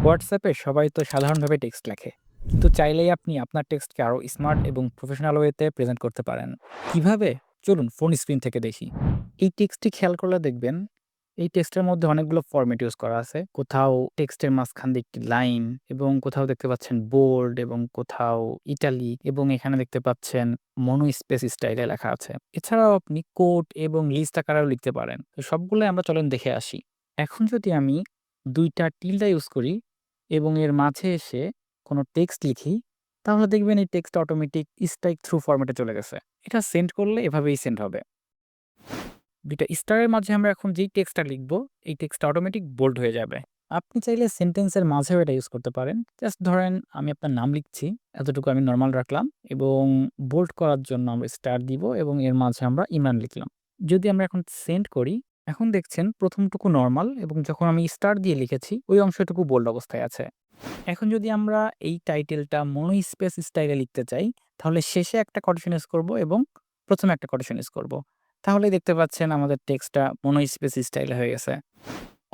হোয়াটসঅ্যাপে সবাই তো সাধারণভাবে টেক্সট লেখে, কিন্তু চাইলেই আপনি আপনার টেক্সটকে আরো স্মার্ট এবং প্রফেশনাল ওয়েতে প্রেজেন্ট করতে পারেন। কিভাবে? চলুন ফোন স্ক্রিন থেকে দেখি। এই টেক্সটটি খেয়াল করলে দেখবেন, এই টেক্সটের মধ্যে অনেকগুলো ফরম্যাট ইউজ করা আছে। কোথাও টেক্সটের মাঝখান দিয়ে একটি লাইন, এবং কোথাও দেখতে পাচ্ছেন বোল্ড, এবং কোথাও ইটালিক, এবং এখানে দেখতে পাচ্ছেন মনো স্পেস স্টাইলে লেখা আছে। এছাড়াও আপনি কোট এবং লিস্ট আকারেও লিখতে পারেন। তো সবগুলোই আমরা চলেন দেখে আসি। এখন যদি আমি ২ টা টিল্ডা ইউজ করি এবং এর মাঝে এসে কোনো টেক্সট লিখি, তাহলে দেখবেন এই টেক্সট অটোমেটিক স্ট্রাইক থ্রু ফরম্যাটে চলে গেছে। এটা সেন্ড করলে এভাবেই সেন্ড হবে। ২ টা স্টারের মাঝে আমরা এখন যেই টেক্সটটা লিখব, এই টেক্সটটা অটোমেটিক বোল্ড হয়ে যাবে। আপনি চাইলে সেন্টেন্সের মাঝেও এটা ইউজ করতে পারেন। জাস্ট ধরেন আমি আপনার নাম লিখছি, এতটুকু আমি নরমাল রাখলাম এবং বোল্ড করার জন্য আমরা স্টার দিব এবং এর মাঝে আমরা ইমরান লিখলাম। যদি আমরা এখন সেন্ড করি, এখন দেখছেন ১ম টুকু নরমাল এবং যখন আমি স্টার দিয়ে লিখেছি, ওই অংশটুকু বোল্ড অবস্থায় আছে। এখন যদি আমরা এই টাইটেলটা মনো স্পেস স্টাইলে লিখতে চাই, তাহলে শেষে একটা কোটেশন ইউজ করব এবং ১ম এ একটা কোটেশন ইউজ করব। তাহলেই দেখতে পাচ্ছেন আমাদের টেক্সটটা মনো স্পেস স্টাইলে হয়ে গেছে।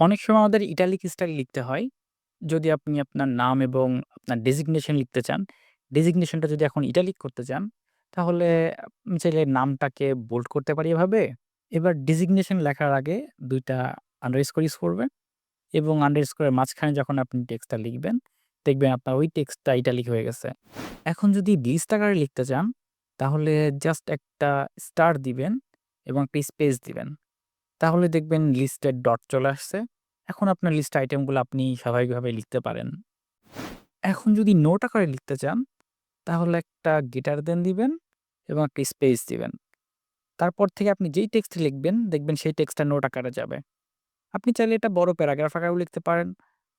অনেক সময় আমাদের ইটালিক স্টাইল লিখতে হয়। যদি আপনি আপনার নাম এবং আপনার ডেজিগনেশন লিখতে চান, ডেজিগনেশনটা যদি এখন ইটালিক করতে চান, তাহলে আপনি চাইলে নামটাকে বোল্ড করতে পারি এভাবে। এবার ডেজিগনেশন লেখার আগে ২ টা আন্ডারস্কোর ইউজ করবেন এবং আন্ডারস্কোরের মাঝখানে যখন আপনি টেক্সটটা লিখবেন, দেখবেন আপনার ওই টেক্সটটা ইটালিক হয়ে গেছে। এখন যদি লিস্ট আকারে লিখতে চান, তাহলে জাস্ট একটা স্টার দিবেন এবং একটা স্পেস দিবেন। তাহলে দেখবেন লিস্টের ডট চলে আসছে। এখন আপনার লিস্ট আইটেমগুলো আপনি স্বাভাবিকভাবে লিখতে পারেন। এখন যদি নোট আকারে লিখতে চান, তাহলে একটা গ্রেটার দেন দিবেন এবং একটা স্পেস দিবেন। তারপর থেকে আপনি যেই টেক্সট লিখবেন, দেখবেন সেই টেক্সটটা নোট আকারে যাবে। আপনি চাইলে এটা বড় প্যারাগ্রাফ আকারেও লিখতে পারেন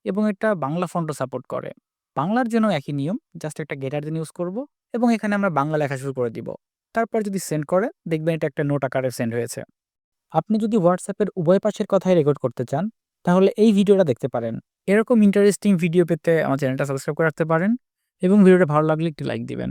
এবং এটা বাংলা ফন্টও সাপোর্ট করে। বাংলার জন্য একই নিয়ম, জাস্ট একটা গ্রেটার দেন ইউজ করব এবং এখানে আমরা বাংলা লেখা শুরু করে দিব। তারপর যদি সেন্ড করেন, দেখবেন এটা একটা নোট আকারে সেন্ড হয়েছে। আপনি যদি হোয়াটসঅ্যাপের উভয় পাশের কথাই রেকর্ড করতে চান, তাহলে এই ভিডিওটা দেখতে পারেন। এরকম ইন্টারেস্টিং ভিডিও পেতে আমার চ্যানেলটা সাবস্ক্রাইব করে রাখতে পারেন এবং ভিডিওটা ভালো লাগলে একটি লাইক দিবেন।